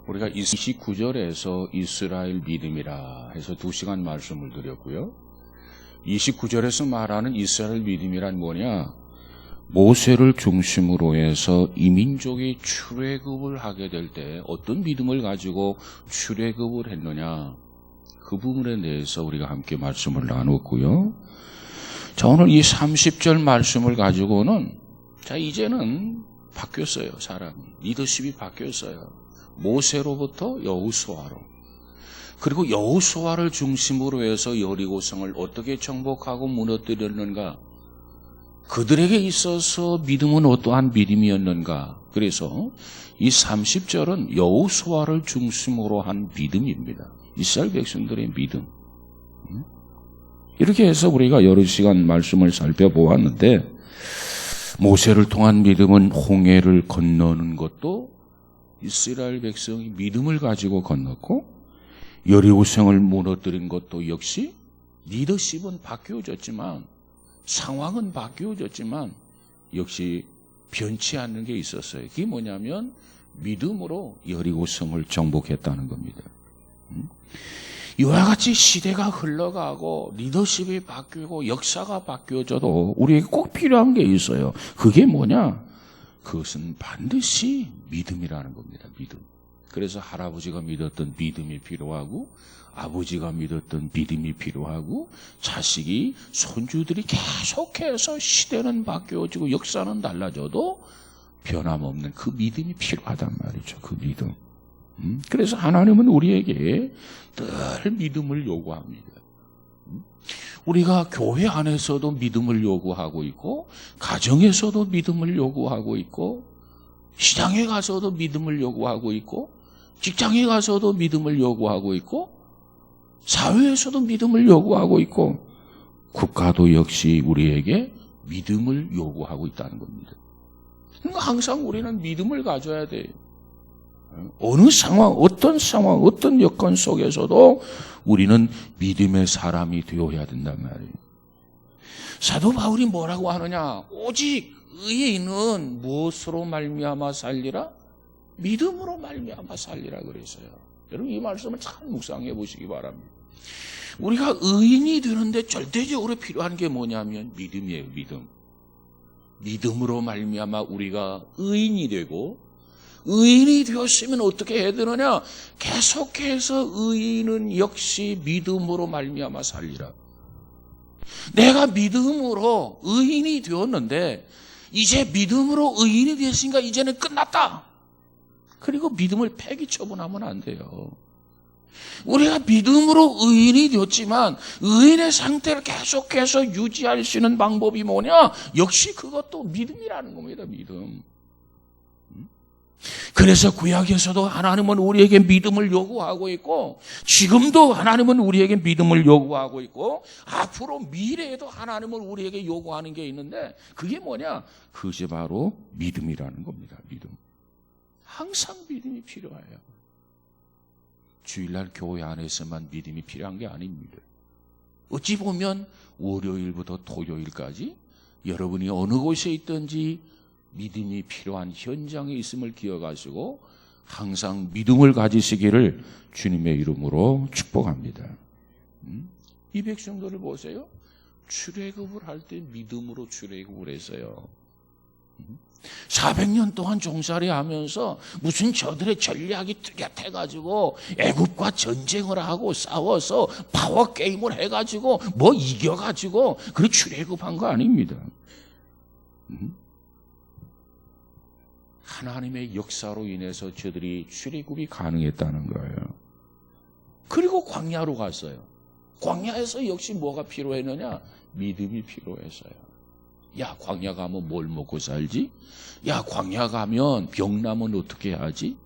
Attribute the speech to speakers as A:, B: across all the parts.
A: 우리가 29절에서 이스라엘 믿음이라 해서 2시간 말씀을 드렸고요. 29절에서 말하는 이스라엘 믿음이란 뭐냐? 모세를 중심으로 해서 이민족이 출애굽을 하게 될 때 어떤 믿음을 가지고 출애굽을 했느냐? 그 부분에 대해서 우리가 함께 말씀을 나눴고요. 자, 오늘 이 30절 말씀을 가지고는 이제는 바뀌었어요. 사람이. 리더십이 바뀌었어요. 모세로부터 여호수아로. 그리고 여호수아를 중심으로 해서 여리고성을 어떻게 정복하고 무너뜨렸는가? 그들에게 있어서 믿음은 어떠한 믿음이었는가? 그래서 이 30절은 여호수아를 중심으로 한 믿음입니다. 이스라엘 백성들의 믿음. 이렇게 해서 우리가 여러 시간 말씀을 살펴보았는데, 모세를 통한 믿음은 홍해를 건너는 것도 이스라엘 백성이 믿음을 가지고 건넜고, 여리고성을 무너뜨린 것도 역시 리더십은 바뀌어졌지만, 상황은 바뀌어졌지만 역시 변치 않는 게 있었어요. 그게 뭐냐면 믿음으로 여리고성을 정복했다는 겁니다. 이와 같이 시대가 흘러가고 리더십이 바뀌고 역사가 바뀌어져도 우리에게 꼭 필요한 게 있어요. 그게 뭐냐? 그것은 반드시 믿음이라는 겁니다. 믿음. 그래서 할아버지가 믿었던 믿음이 필요하고, 아버지가 믿었던 믿음이 필요하고, 자식이, 손주들이 계속해서 시대는 바뀌어지고 역사는 달라져도 변함없는 그 믿음이 필요하단 말이죠. 그 믿음. 그래서 하나님은 우리에게 늘 믿음을 요구합니다. 우리가 교회 안에서도 믿음을 요구하고 있고, 가정에서도 믿음을 요구하고 있고, 시장에 가서도 믿음을 요구하고 있고, 직장에 가서도 믿음을 요구하고 있고, 사회에서도 믿음을 요구하고 있고, 국가도 역시 우리에게 믿음을 요구하고 있다는 겁니다. 그러니까 항상 우리는 믿음을 가져야 돼요. 어느 상황, 어떤 여건 속에서도 우리는 믿음의 사람이 되어야 된단 말이에요. 사도 바울이 뭐라고 하느냐? 오직 의인은 무엇으로 말미암아 살리라? 믿음으로 말미암아 살리라 그랬어요. 여러분, 이 말씀을 잘 묵상해 보시기 바랍니다. 우리가 의인이 되는데 절대적으로 필요한 게 뭐냐면 믿음이에요. 믿음. 믿음으로 말미암아 우리가 의인이 되고, 의인이 되었으면 어떻게 해야 되느냐? 계속해서 의인은 역시 믿음으로 말미암아 살리라. 내가 믿음으로 의인이 되었는데 이제 믿음으로 의인이 되었으니까 이제는 끝났다. 그리고 믿음을 폐기 처분하면 안 돼요. 우리가 믿음으로 의인이 되었지만 의인의 상태를 계속해서 유지할 수 있는 방법이 뭐냐? 역시 그것도 믿음이라는 겁니다. 믿음. 그래서 구약에서도 하나님은 우리에게 믿음을 요구하고 있고, 지금도 하나님은 우리에게 믿음을 요구하고 있고, 앞으로 미래에도 하나님은 우리에게 요구하는 게 있는데, 그게 뭐냐? 그것이 바로 믿음이라는 겁니다. 믿음. 항상 믿음이 필요해요. 주일날 교회 안에서만 믿음이 필요한 게 아닙니다. 어찌 보면 월요일부터 토요일까지 여러분이 어느 곳에 있든지 믿음이 필요한 현장에 있음을 기억하시고 항상 믿음을 가지시기를 주님의 이름으로 축복합니다. 이 백성들을 보세요. 출애굽을 할 때 믿음으로 출애굽을 했어요. 400년 동안 종살이 하면서 무슨 저들의 전략이 뚜렷해가지고 애굽과 전쟁을 하고 싸워서 파워 게임을 해가지고 뭐 이겨가지고 그래 출애굽한 거 아닙니다. 하나님의 역사로 인해서 저들이 출애굽이 가능했다는 거예요. 그리고 광야로 갔어요. 광야에서 역시 뭐가 필요했느냐? 믿음이 필요했어요. 야, 광야 가면 뭘 먹고 살지? 야, 광야 가면 병 나면 어떻게 하지?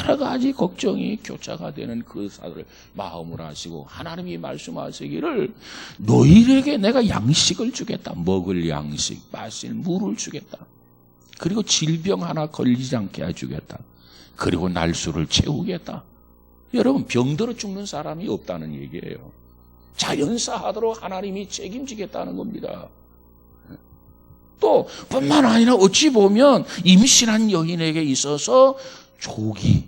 A: 여러 가지 걱정이 교차가 되는 그 사람을 마음으로 하시고 하나님이 말씀하시기를 너희에게 내가 양식을 주겠다. 먹을 양식, 마실 물을 주겠다. 그리고 질병 하나 걸리지 않게 해주겠다. 그리고 날수를 채우겠다. 여러분, 병들어 죽는 사람이 없다는 얘기예요. 자연사하도록 하나님이 책임지겠다는 겁니다. 또 뿐만 아니라 어찌 보면 임신한 여인에게 있어서 조기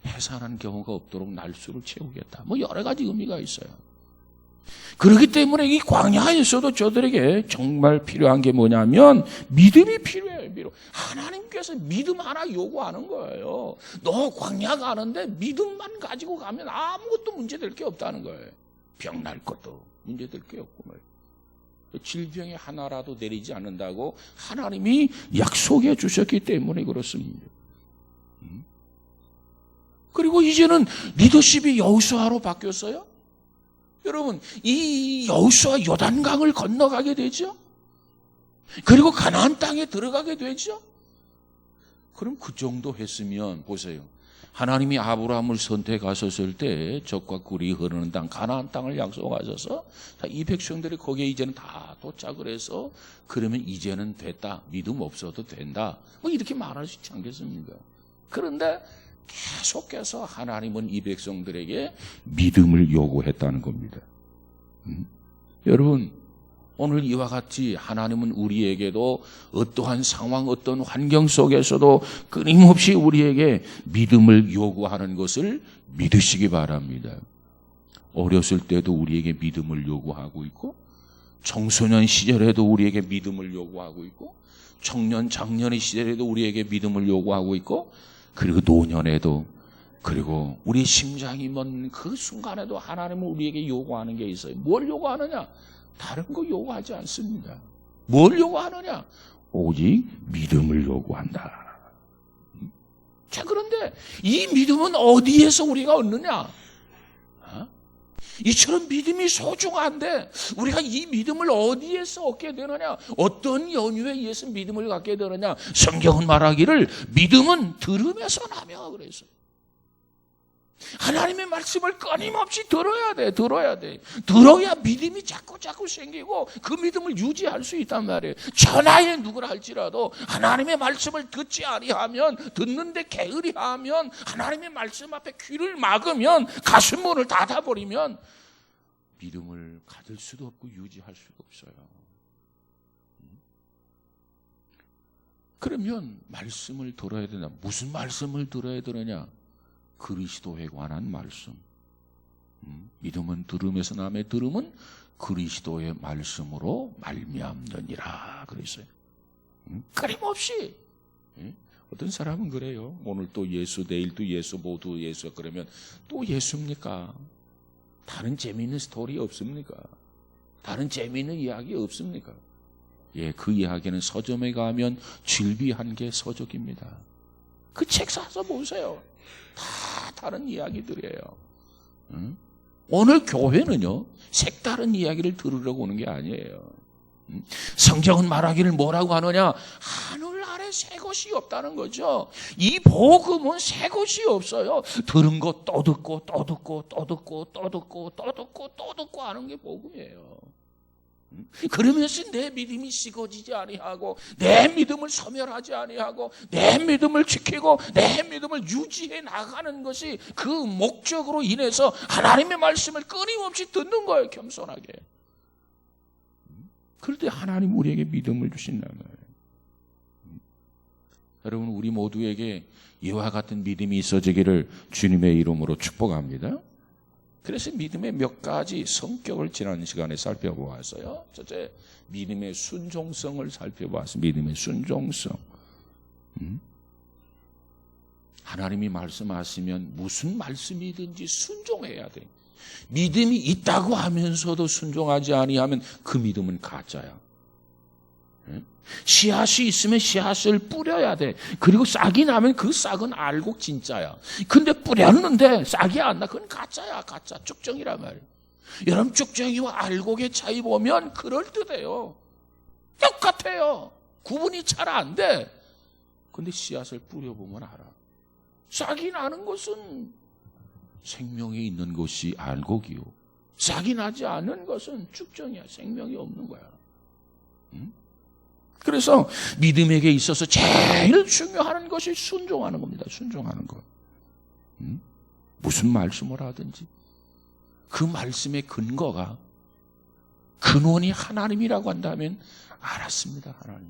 A: 해산한 경우가 없도록 날수를 채우겠다. 뭐 여러 가지 의미가 있어요. 그렇기 때문에 이 광야에서도 저들에게 정말 필요한 게 뭐냐면 믿음이 필요해요. 하나님께서 믿음 하나 요구하는 거예요. 너 광야 가는데 믿음만 가지고 가면 아무것도 문제될 게 없다는 거예요. 병 날 것도 문제될 게 없고 말이에요. 질병이 하나라도 내리지 않는다고 하나님이 약속해 주셨기 때문에 그렇습니다. 그리고 이제는 리더십이 여호수아로 바뀌었어요. 여러분, 이 여호수아 요단강을 건너가게 되죠. 그리고 가나안 땅에 들어가게 되죠. 그럼 그 정도 했으면 보세요. 하나님이 아브라함을 선택하셨을 때 적과 꿀이 흐르는 땅 가나안 땅을 약속하셔서 이 백성들이 거기에 이제는 다 도착을 해서 그러면 이제는 됐다. 믿음 없어도 된다. 뭐 이렇게 말할 수 있지 않겠습니까? 그런데 계속해서 하나님은 이 백성들에게 믿음을 요구했다는 겁니다. 여러분, 오늘 이와 같이 하나님은 우리에게도 어떠한 상황, 어떤 환경 속에서도 끊임없이 우리에게 믿음을 요구하는 것을 믿으시기 바랍니다. 어렸을 때도 우리에게 믿음을 요구하고 있고, 청소년 시절에도 우리에게 믿음을 요구하고 있고, 청년, 장년의 시절에도 우리에게 믿음을 요구하고 있고, 그리고 노년에도, 그리고 우리 심장이 멎는 그 순간에도 하나님은 우리에게 요구하는 게 있어요. 뭘 요구하느냐? 다른 거 요구하지 않습니다. 뭘 요구하느냐? 오직 믿음을 요구한다. 자, 그런데 이 믿음은 어디에서 우리가 얻느냐? 이처럼 믿음이 소중한데 우리가 이 믿음을 어디에서 얻게 되느냐? 어떤 연유에 의해서 믿음을 갖게 되느냐? 성경은 말하기를 믿음은 들음에서 나며 그래서 하나님의 말씀을 끊임없이 들어야 돼. 들어야 믿음이 자꾸 생기고 그 믿음을 유지할 수 있단 말이에요. 천하의 누구라 할지라도 하나님의 말씀을 듣지 아니하면, 듣는데 게으리하면, 하나님의 말씀 앞에 귀를 막으면, 가슴 문을 닫아버리면 믿음을 가질 수도 없고 유지할 수도 없어요. 그러면 말씀을 들어야 되나? 무슨 말씀을 들어야 되느냐? 그리스도에 관한 말씀. 믿음은 들음에서 나매, 들음은 그리스도의 말씀으로 말미암느니라 그랬어요. 끊임없이. 어떤 사람은 그래요. 오늘 또 예수, 내일 또 예수, 모두 예수. 그러면 또 예수입니까? 다른 재미있는 스토리 없습니까? 다른 재미있는 이야기 없습니까? 예, 그 이야기는 서점에 가면 질비한 게 서적입니다. 그 책 사서 보세요. 다 다른 이야기들이에요. 오늘 교회는요, 색다른 이야기를 들으려고 오는 게 아니에요. 성경은 말하기를 뭐라고 하느냐? 하늘 아래 새 것이 없다는 거죠. 이 복음은 새 것이 없어요. 들은 거 또 듣고 또 듣고 또 듣고 또 듣고 또 듣고 또 듣고 하는 게 복음이에요. 그러면서 내 믿음이 식어지지 아니하고, 내 믿음을 소멸하지 아니하고, 내 믿음을 지키고 내 믿음을 유지해 나가는 것이 그 목적으로 인해서 하나님의 말씀을 끊임없이 듣는 거예요. 겸손하게. 그럴 때 하나님 우리에게 믿음을 주신다는 거예요. 여러분, 우리 모두에게 이와 같은 믿음이 있어지기를 주님의 이름으로 축복합니다. 그래서 믿음의 몇 가지 성격을 지난 시간에 살펴보았어요. 첫째, 믿음의 순종성을 살펴보았어요. 믿음의 순종성. 하나님이 말씀하시면 무슨 말씀이든지 순종해야 돼. 믿음이 있다고 하면서도 순종하지 아니하면 그 믿음은 가짜야. 씨앗이 있으면 씨앗을 뿌려야 돼. 그리고 싹이 나면 그 싹은 알곡 진짜야. 근데 뿌렸는데 싹이 안 나. 그건 가짜야. 가짜. 쭉정이란 말이에요. 여러분, 쭉정이와 알곡의 차이 보면 그럴듯해요. 똑같아요. 구분이 잘 안 돼. 근데 씨앗을 뿌려보면 알아. 싹이 나는 것은 생명이 있는 것이 알곡이요, 싹이 나지 않는 것은 쭉정이야. 생명이 없는 거야. 그래서 믿음에게 있어서 제일 중요한 것이 순종하는 겁니다. 순종하는 것. 무슨 말씀을 하든지 그 말씀의 근거가, 근원이 하나님이라고 한다면 알았습니다. 하나님.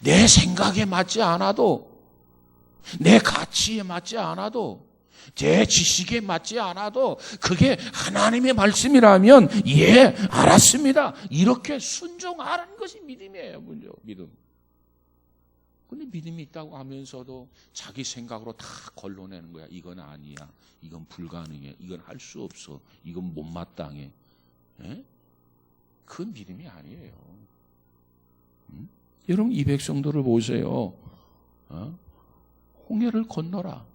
A: 내 생각에 맞지 않아도 내 가치에 맞지 않아도, 제 지식에 맞지 않아도 그게 하나님의 말씀이라면 예, 알았습니다, 이렇게 순종하는 것이 믿음이에요. 믿음. 근데 믿음이 있다고 하면서도 자기 생각으로 다 걸러내는 거야. 이건 아니야, 이건 불가능해, 이건 할 수 없어, 이건 못마땅해. 예? 그건 믿음이 아니에요. 여러분, 이 백성들을 보세요. 홍해를 건너라.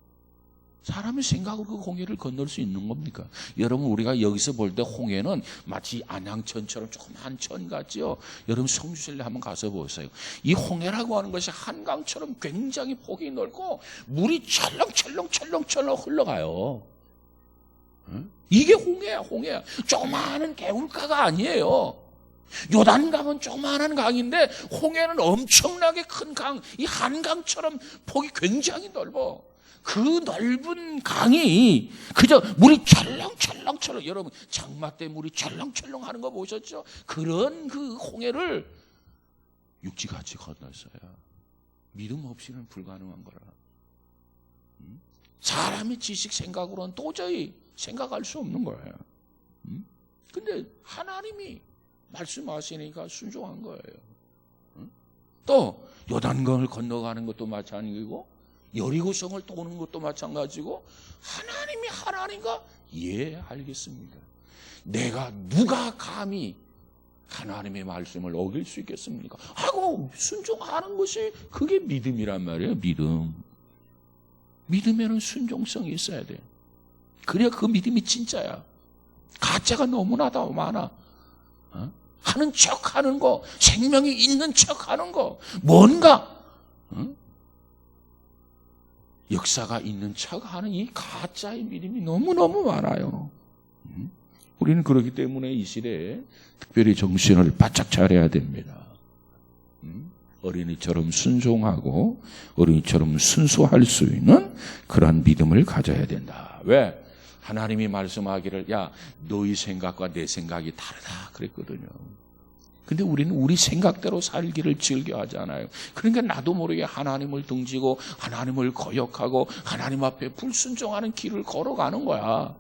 A: 사람의 생각으로 그 홍해를 건널 수 있는 겁니까? 여러분, 우리가 여기서 볼 때 홍해는 마치 안양천처럼 조그만 천 같죠? 여러분, 성주실내 한번 가서 보세요. 이 홍해라고 하는 것이 한강처럼 굉장히 폭이 넓고 물이 철렁철렁 흘러가요. 이게 홍해야, 홍해야. 조그마한 개울가가 아니에요. 요단강은 조그마한 강인데 홍해는 엄청나게 큰 강, 이 한강처럼 폭이 굉장히 넓어. 그 넓은 강이 그저 물이 철렁철렁, 여러분 장마 때 물이 철렁철렁 하는 거 보셨죠? 그런 그 홍해를 육지같이 건넜어요. 믿음 없이는 불가능한 거라. 사람의 지식 생각으로는 도저히 생각할 수 없는 거예요. 근데 하나님이 말씀하시니까 순종한 거예요. 또 요단강을 건너가는 것도 마찬가지고 여리고성을 도는 것도 마찬가지고 하나님이 하나님과 예, 알겠습니다. 누가 감히 하나님의 말씀을 어길 수 있겠습니까? 하고 순종하는 것이 그게 믿음이란 말이에요. 믿음에는 순종성이 있어야 돼. 그래야 그 믿음이 진짜야. 가짜가 너무나 다 많아. 하는 척 하는 거, 생명이 있는 척 하는 거, 뭔가 역사가 있는 척 하는 이 가짜의 믿음이 너무너무 많아요. 우리는 그렇기 때문에 이 시대에 특별히 정신을 바짝 차려야 됩니다. 어린이처럼 순종하고 어린이처럼 순수할 수 있는 그런 믿음을 가져야 된다. 왜? 하나님이 말씀하기를 야, 너희 생각과 내 생각이 다르다 그랬거든요. 근데 우리는 우리 생각대로 살기를 즐겨 하잖아요. 그러니까 나도 모르게 하나님을 등지고 하나님을 거역하고 하나님 앞에 불순종하는 길을 걸어가는 거야.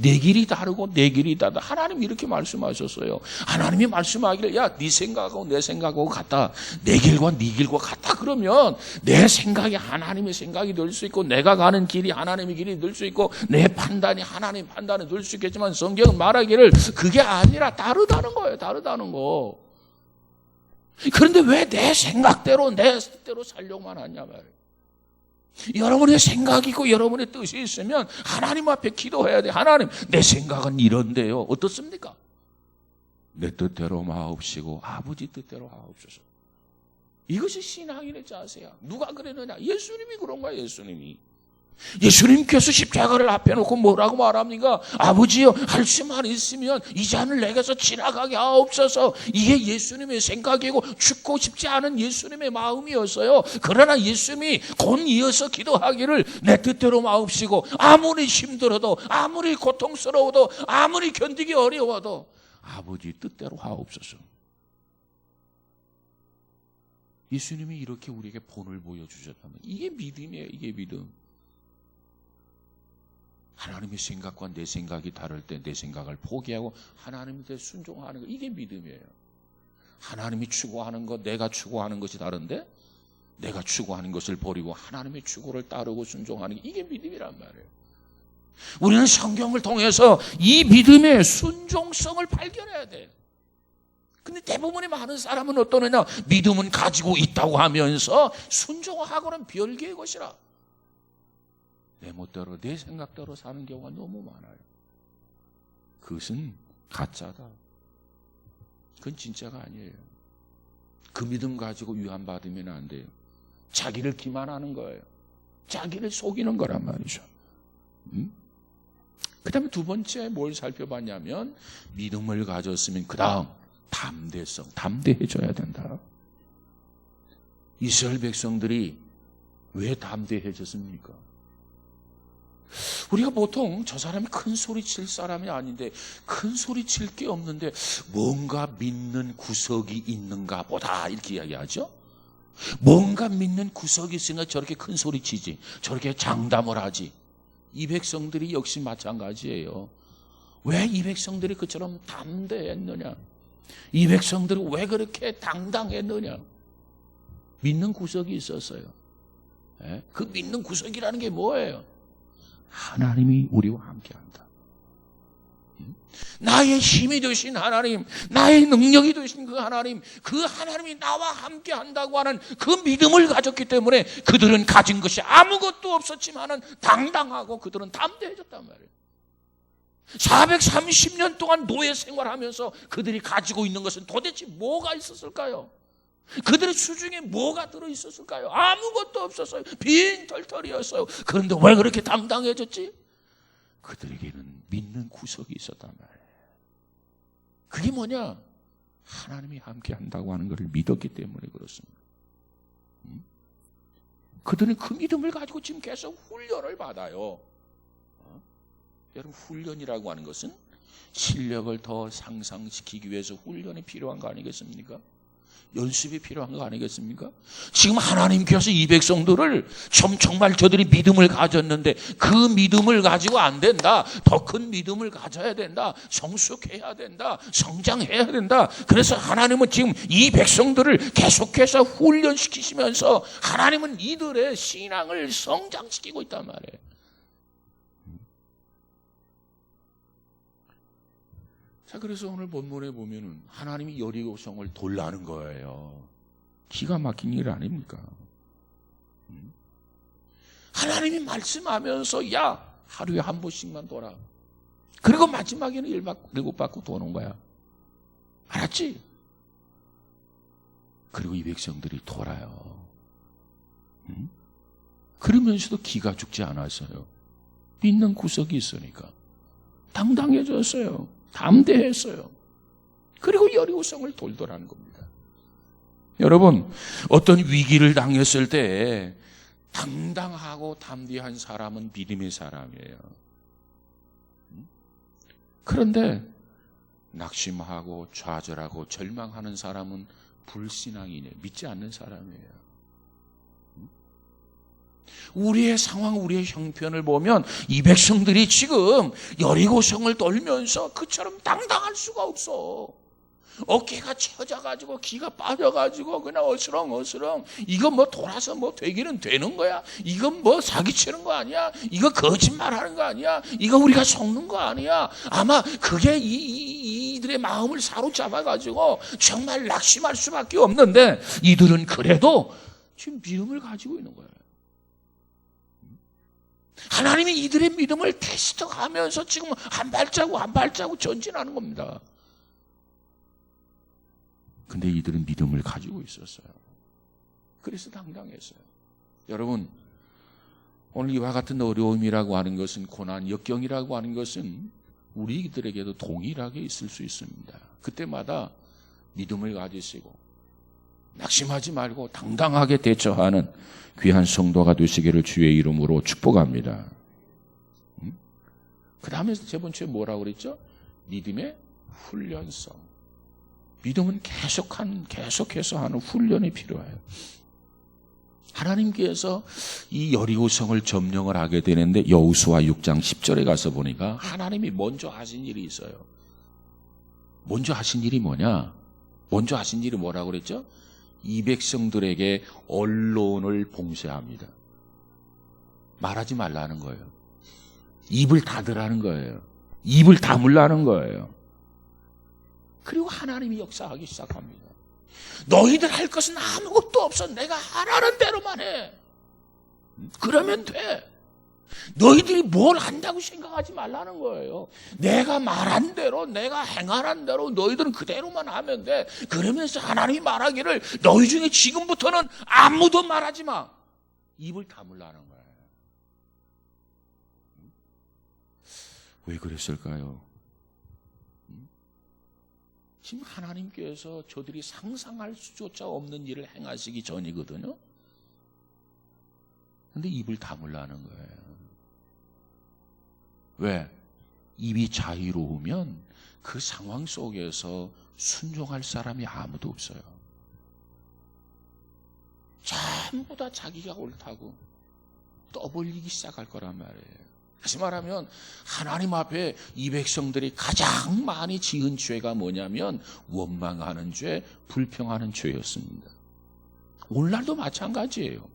A: 내 길이 다르고 내 길이 다르다. 하나님 이렇게 말씀하셨어요. 하나님이 말씀하기를 야, 네 생각하고 내 생각하고 같다. 내 길과 네 길과 같다. 그러면 내 생각이 하나님의 생각이 될 수 있고 내가 가는 길이 하나님의 길이 될 수 있고 내 판단이 하나님의 판단이 될 수 있겠지만 성경은 말하기를 그게 아니라 다르다는 거예요. 다르다는 거. 그런데 왜 내 생각대로 내 뜻대로 살려고만 하냐 말이에요. 여러분의 생각이 있고 여러분의 뜻이 있으면 하나님 앞에 기도해야 돼. 하나님, 내 생각은 이런데요. 어떻습니까? 내 뜻대로 마옵시고 아버지 뜻대로 하옵소서. 이것이 신앙인의 자세야. 누가 그랬느냐? 예수님이 그런 거야. 예수님께서 십자가를 앞에 놓고 뭐라고 말합니까? 아버지여, 할 수만 있으면 이 잔을 내게서 지나가게 하옵소서. 이게 예수님의 생각이고 죽고 싶지 않은 예수님의 마음이었어요. 그러나 예수님이 곧 이어서 기도하기를 내 뜻대로 마옵시고 아무리 힘들어도 아무리 고통스러워도 아무리 견디기 어려워도 아버지 뜻대로 하옵소서. 예수님이 이렇게 우리에게 본을 보여주셨다면 이게 믿음이에요. 이게 믿음. 하나님의 생각과 내 생각이 다를 때 내 생각을 포기하고 하나님한테 순종하는 것, 이게 믿음이에요. 하나님이 추구하는 것, 내가 추구하는 것이 다른데 내가 추구하는 것을 버리고 하나님의 추구를 따르고 순종하는 게 이게 믿음이란 말이에요. 우리는 성경을 통해서 이 믿음의 순종성을 발견해야 돼. 근데 대부분의 많은 사람은 어떠느냐? 믿음은 가지고 있다고 하면서 순종하고는 별개의 것이라. 내 멋대로 내 생각대로 사는 경우가 너무 많아요. 그것은 가짜다. 그건 진짜가 아니에요. 그 믿음 가지고 위안받으면 안 돼요. 자기를 기만하는 거예요. 자기를 속이는 거란 말이죠. 그 다음에 두 번째 뭘 살펴봤냐면 믿음을 가졌으면 그 다음 담대성, 담대해져야 된다. 이스라엘 백성들이 왜 담대해졌습니까? 우리가 보통 저 사람이 큰 소리 칠 사람이 아닌데 큰 소리 칠 게 없는데 뭔가 믿는 구석이 있는가 보다 이렇게 이야기하죠. 뭔가 믿는 구석이 있으니까 저렇게 큰 소리 치지, 저렇게 장담을 하지. 이 백성들이 역시 마찬가지예요. 왜 이 백성들이 그처럼 담대했느냐? 이 백성들이 왜 그렇게 당당했느냐? 믿는 구석이 있었어요. 그 믿는 구석이라는 게 뭐예요? 하나님이 우리와 함께한다. 나의 힘이 되신 하나님, 나의 능력이 되신 그 하나님이 나와 함께한다고 하는 그 믿음을 가졌기 때문에 그들은 가진 것이 아무것도 없었지만은 당당하고 그들은 담대해졌단 말이에요. 430년 동안 노예 생활하면서 그들이 가지고 있는 것은 도대체 뭐가 있었을까요? 그들의 수중에 뭐가 들어있었을까요? 아무것도 없었어요. 빈 털털이었어요. 그런데 왜 그렇게 당당해졌지? 그들에게는 믿는 구석이 있었단 말이에요. 그게 뭐냐? 하나님이 함께 한다고 하는 것을 믿었기 때문에 그렇습니다. 그들은 그 믿음을 가지고 지금 계속 훈련을 받아요. 여러분, 훈련이라고 하는 것은 실력을 더 상상시키기 위해서 훈련이 필요한 거 아니겠습니까? 연습이 필요한 거 아니겠습니까? 지금 하나님께서 이 백성들을 정말 저들이 믿음을 가졌는데 그 믿음을 가지고 안 된다. 더 큰 믿음을 가져야 된다. 성숙해야 된다. 성장해야 된다. 그래서 하나님은 지금 이 백성들을 계속해서 훈련시키시면서 하나님은 이들의 신앙을 성장시키고 있단 말이에요. 자, 그래서 오늘 본문에 보면은 하나님이 여리고성을 돌라는 거예요. 기가 막힌 일 아닙니까? 하나님이 말씀하면서 야, 하루에 한 번씩만 돌아. 그리고 마지막에는 7 받고 도는 거야. 알았지? 그리고 이 백성들이 돌아요. 그러면서도 기가 죽지 않았어요. 믿는 구석이 있으니까. 당당해졌어요. 담대했어요. 그리고 여리고성을 돌더라는 겁니다. 여러분, 어떤 위기를 당했을 때 당당하고 담대한 사람은 믿음의 사람이에요. 그런데 낙심하고 좌절하고 절망하는 사람은 불신앙이네, 믿지 않는 사람이에요. 우리의 상황, 우리의 형편을 보면 이 백성들이 지금 여리고성을 돌면서 그처럼 당당할 수가 없어. 어깨가 처져가지고 기가 빠져가지고 그냥 어스렁어스렁. 이거 뭐 돌아서 뭐 되기는 되는 거야? 이건 뭐 사기치는 거 아니야? 이거 거짓말하는 거 아니야? 이거 우리가 속는 거 아니야? 아마 그게 이들의 마음을 사로잡아가지고 정말 낙심할 수밖에 없는데 이들은 그래도 지금 믿음을 가지고 있는 거예요. 하나님이 이들의 믿음을 테스트하면서 지금 한 발자국 전진하는 겁니다. 근데 이들은 믿음을 가지고 있었어요. 그래서 당당했어요. 여러분, 오늘 이와 같은 어려움이라고 하는 것은, 고난, 역경이라고 하는 것은 우리들에게도 동일하게 있을 수 있습니다. 그때마다 믿음을 가지시고 낙심하지 말고 당당하게 대처하는 귀한 성도가 되시기를 주의 이름으로 축복합니다. 그 다음에 세 번째 뭐라고 그랬죠? 믿음의 훈련성. 믿음은 계속해서 하는 훈련이 필요해요. 하나님께서 이 여리고성을 점령을 하게 되는데 여호수아 6장 10절에 가서 보니까 하나님이 먼저 하신 일이 있어요. 먼저 하신 일이 뭐냐? 먼저 하신 일이 뭐라고 그랬죠? 이 백성들에게 언론을 봉쇄합니다. 말하지 말라는 거예요. 입을 닫으라는 거예요. 입을 다물라는 거예요. 그리고 하나님이 역사하기 시작합니다. 너희들 할 것은 아무것도 없어. 내가 하라는 대로만 해. 그러면 돼. 너희들이 뭘 한다고 생각하지 말라는 거예요. 내가 말한 대로, 내가 행하는 대로 너희들은 그대로만 하면 돼. 그러면서 하나님이 말하기를 너희 중에 지금부터는 아무도 말하지 마. 입을 다물라는 거예요. 왜 그랬을까요? 지금 하나님께서 저들이 상상할 수조차 없는 일을 행하시기 전이거든요. 근데 입을 다물라는 거예요. 왜? 입이 자유로우면 그 상황 속에서 순종할 사람이 아무도 없어요. 전부 다 자기가 옳다고 떠벌리기 시작할 거란 말이에요. 다시 말하면 하나님 앞에 이 백성들이 가장 많이 지은 죄가 뭐냐면 원망하는 죄, 불평하는 죄였습니다. 오늘날도 마찬가지예요.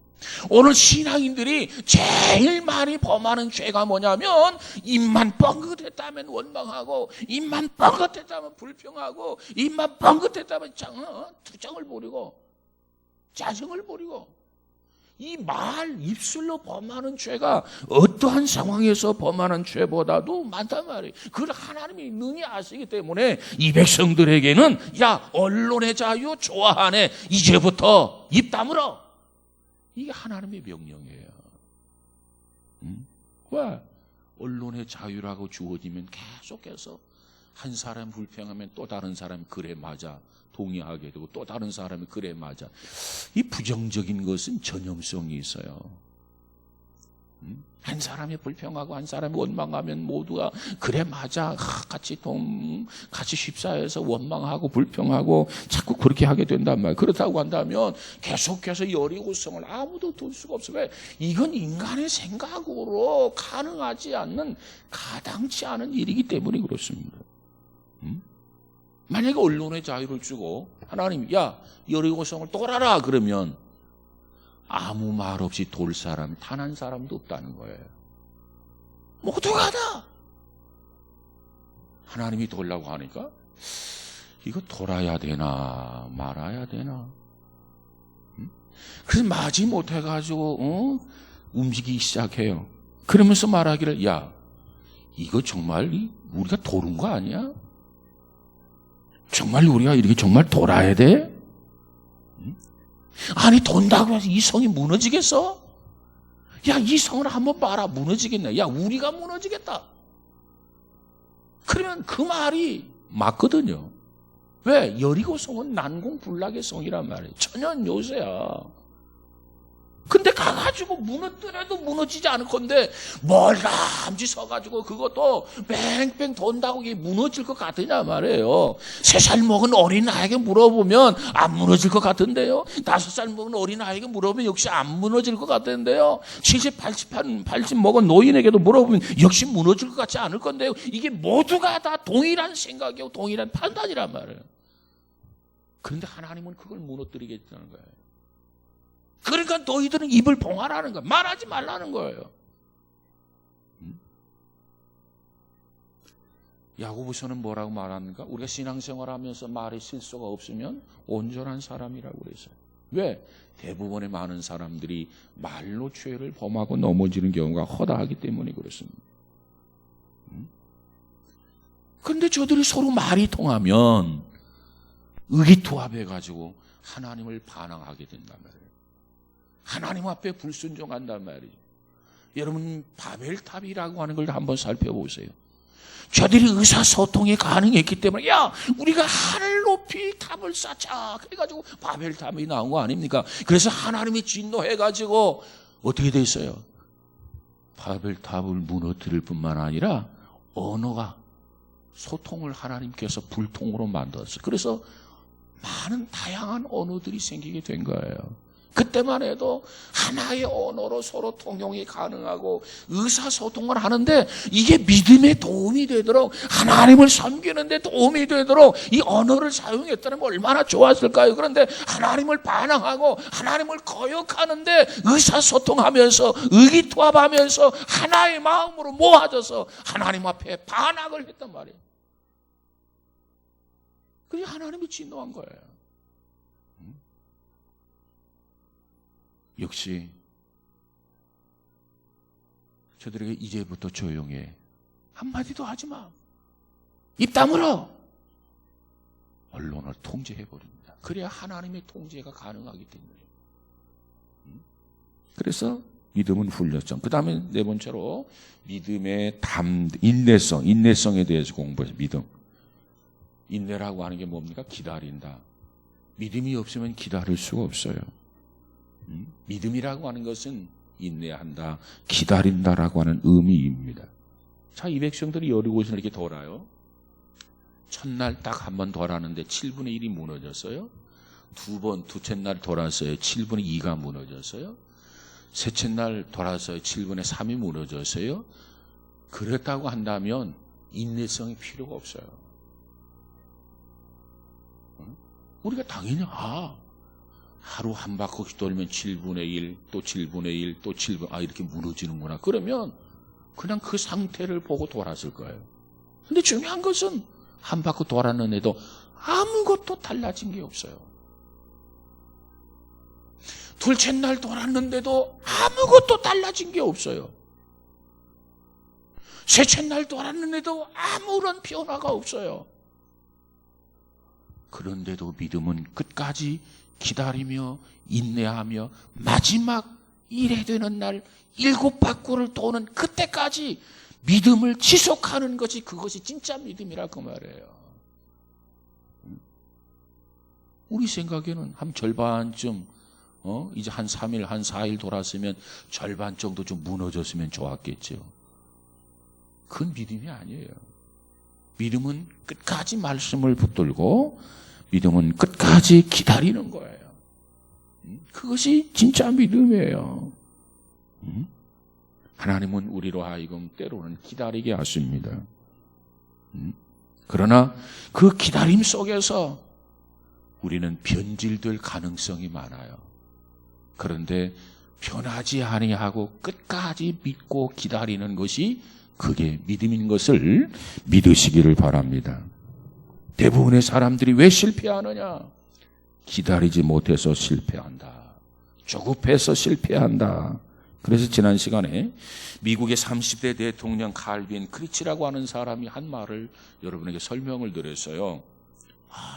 A: 오늘 신앙인들이 제일 많이 범하는 죄가 뭐냐면 입만 뻥긋했다면 원망하고 입만 뻥긋했다면 불평하고 입만 뻥긋했다면 투정을 부리고 짜증을 부리고 이 입술로 범하는 죄가 어떠한 상황에서 범하는 죄보다도 많단 말이에요. 그걸 하나님이 능히 아시기 때문에 이 백성들에게는 야 언론의 자유 좋아하네 이제부터 입 다물어. 이게 하나님의 명령이에요. 왜? 언론의 자유라고 주어지면 계속해서 한 사람 불평하면 또 다른 사람이 그래 맞아 동의하게 되고 또 다른 사람이 그래 맞아. 이 부정적인 것은 전염성이 있어요. 한 사람이 불평하고 한 사람이 원망하면 모두가 그래 맞아 같이 휩싸여서 원망하고 불평하고 자꾸 그렇게 하게 된단 말이에요. 그렇다고 한다면 계속해서 여리고성을 아무도 둘 수가 없어요. 왜? 이건 인간의 생각으로 가능하지 않는 가당치 않은 일이기 때문에 그렇습니다. 만약에 언론의 자유를 주고 하나님 야 여리고성을 돌아라 그러면 아무 말 없이 돌 사람이 단 한 사람도 없다는 거예요. 모두가 다 하나님이 돌라고 하니까 이거 돌아야 되나 말아야 되나. 그래서 마지 못해가지고 움직이기 시작해요. 그러면서 말하기를 야 이거 정말 우리가 도른 거 아니야? 정말 우리가 이렇게 정말 돌아야 돼? 아니 돈다고 해서 이 성이 무너지겠어? 야 이 성을 한번 봐라 무너지겠네. 야 우리가 무너지겠다. 그러면 그 말이 맞거든요. 왜? 여리고성은 난공불락의 성이란 말이에요. 천연 요새야. 근데 가가지고 무너뜨려도 무너지지 않을 건데 멀감지 서가지고 그것도 뺑뺑 돈다고 이게 무너질 것 같으냐 말이에요. 3살 먹은 어린아이에게 물어보면 안 무너질 것 같은데요. 5살 먹은 어린아이에게 물어보면 역시 안 무너질 것 같은데요. 70, 80 먹은 노인에게도 물어보면 역시 무너질 것 같지 않을 건데요. 이게 모두가 다 동일한 생각이고 동일한 판단이란 말이에요. 그런데 하나님은 그걸 무너뜨리겠다는 거예요. 그러니까 너희들은 입을 봉하라는 거예요. 말하지 말라는 거예요. 야고보서는 뭐라고 말합니까? 우리가 신앙생활하면서 말에 실수가 없으면 온전한 사람이라고 그랬어요. 왜? 대부분의 많은 사람들이 말로 죄를 범하고 넘어지는 경우가 허다하기 때문에 그렇습니다. 그런데 저들이 서로 말이 통하면 의기투합해가지고 하나님을 반항하게 된단 말이에요. 하나님 앞에 불순종한단 말이에요. 여러분 바벨탑이라고 하는 걸 한번 살펴보세요. 저들이 의사소통이 가능했기 때문에 야 우리가 하늘 높이 탑을 쌓자 그래가지고 바벨탑이 나온 거 아닙니까? 그래서 하나님이 진노해가지고 어떻게 됐어요? 바벨탑을 무너뜨릴 뿐만 아니라 언어가 소통을 하나님께서 불통으로 만들었어요. 그래서 많은 다양한 언어들이 생기게 된 거예요. 그때만 해도 하나의 언어로 서로 통용이 가능하고 의사소통을 하는데 이게 믿음에 도움이 되도록 하나님을 섬기는 데 도움이 되도록 이 언어를 사용했다면 얼마나 좋았을까요? 그런데 하나님을 반항하고 하나님을 거역하는데 의사소통하면서 의기투합하면서 하나의 마음으로 모아져서 하나님 앞에 반항을 했단 말이에요. 그게 하나님이 진노한 거예요. 역시 저들에게 이제부터 조용해. 한마디도 하지 마. 입 다물어. 언론을 통제해버립니다. 그래야 하나님의 통제가 가능하기 때문에. 그래서 믿음은 훈련점. 그 다음에 네 번째로 믿음의 인내성에 대해서 공부해서 믿음. 인내라고 하는 게 뭡니까? 기다린다. 믿음이 없으면 기다릴 수가 없어요. 믿음이라고 하는 것은 인내한다, 기다린다라고 하는 의미입니다. 자, 이 백성들이 여리고성을 이렇게 돌아요. 첫날 딱 한 번 돌았는데 7분의 1이 무너졌어요. 두째 날 돌아서요 7분의 2가 무너졌어요. 셋째 날 돌아서요 7분의 3이 무너졌어요. 그랬다고 한다면 인내성이 필요가 없어요. 우리가 당연히 하루 한 바퀴 돌면 7분의 1, 또 7분의 1, 또 7분, 이렇게 무너지는구나. 그러면 그냥 그 상태를 보고 돌았을 거예요. 근데 중요한 것은 한 바퀴 돌았는데도 아무것도 달라진 게 없어요. 둘째 날 돌았는데도 아무것도 달라진 게 없어요. 셋째 날 돌았는데도 아무런 변화가 없어요. 그런데도 믿음은 끝까지 기다리며 인내하며 마지막 일에 되는 날 7바퀴를 도는 그때까지 믿음을 지속하는 것이 그것이 진짜 믿음이라 그 말이에요. 우리 생각에는 한 절반쯤 이제 한 3일 한 4일 돌았으면 절반 정도 좀 무너졌으면 좋았겠죠. 그건 믿음이 아니에요. 믿음은 끝까지 말씀을 붙들고 믿음은 끝까지 기다리는 거예요. 그것이 진짜 믿음이에요. 하나님은 우리로 하여금 때로는 기다리게 하십니다. 그러나 그 기다림 속에서 우리는 변질될 가능성이 많아요. 그런데 변하지 아니하고 끝까지 믿고 기다리는 것이 그게 믿음인 것을 믿으시기를 바랍니다. 대부분의 사람들이 왜 실패하느냐? 기다리지 못해서 실패한다. 조급해서 실패한다. 그래서 지난 시간에 미국의 30대 대통령 칼빈 크리치라고 하는 사람이 한 말을 여러분에게 설명을 드렸어요.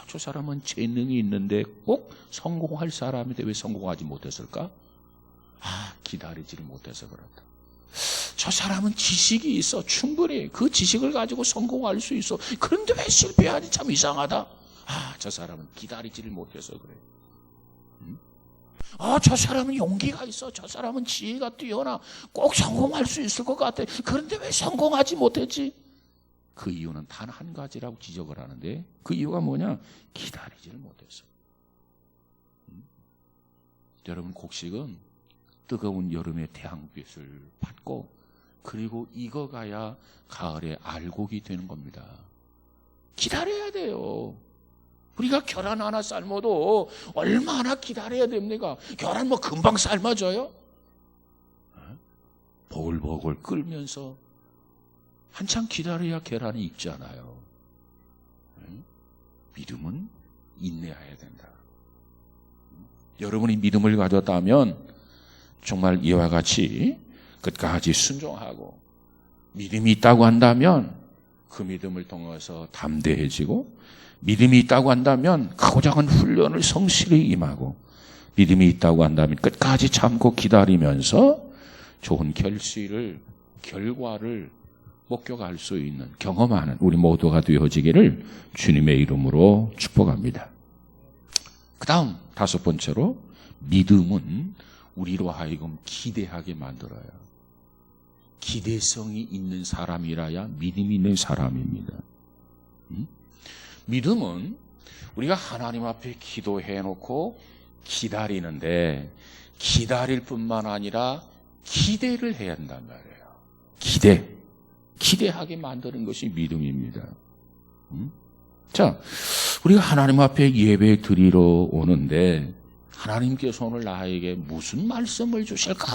A: 저 사람은 재능이 있는데 꼭 성공할 사람인데 왜 성공하지 못했을까? 기다리지를 못해서 그렇다. 저 사람은 지식이 있어. 충분히 그 지식을 가지고 성공할 수 있어. 그런데 왜 실패하지? 참 이상하다. 저 사람은 기다리지를 못해서 그래. 저 사람은 용기가 있어. 저 사람은 지혜가 뛰어나. 꼭 성공할 수 있을 것 같아. 그런데 왜 성공하지 못했지? 그 이유는 단 한 가지라고 지적을 하는데 그 이유가 뭐냐? 기다리지를 못했어. 여러분, 곡식은 뜨거운 여름의 태양빛을 받고 그리고 익어가야 가을에 알곡이 되는 겁니다. 기다려야 돼요. 우리가 계란 하나 삶아도 얼마나 기다려야 됩니까? 계란 금방 삶아져요? 보글보글 끓면서 한참 기다려야 계란이 익잖아요. 믿음은 인내해야 된다. 여러분이 믿음을 가졌다면 정말 이와 같이 끝까지 순종하고 믿음이 있다고 한다면 그 믿음을 통해서 담대해지고 믿음이 있다고 한다면 크고 작은 훈련을 성실히 임하고 믿음이 있다고 한다면 끝까지 참고 기다리면서 좋은 결과를 목격할 수 있는 경험하는 우리 모두가 되어지기를 주님의 이름으로 축복합니다. 그 다음 5번째로 믿음은 우리로 하여금 기대하게 만들어요. 기대성이 있는 사람이라야 믿음이 있는 사람입니다. 믿음은 우리가 하나님 앞에 기도해놓고 기다리는데 기다릴 뿐만 아니라 기대를 해야 한단 말이에요. 기대하게 만드는 것이 믿음입니다. 자, 우리가 하나님 앞에 예배 드리러 오는데 하나님께서 오늘 나에게 무슨 말씀을 주실까?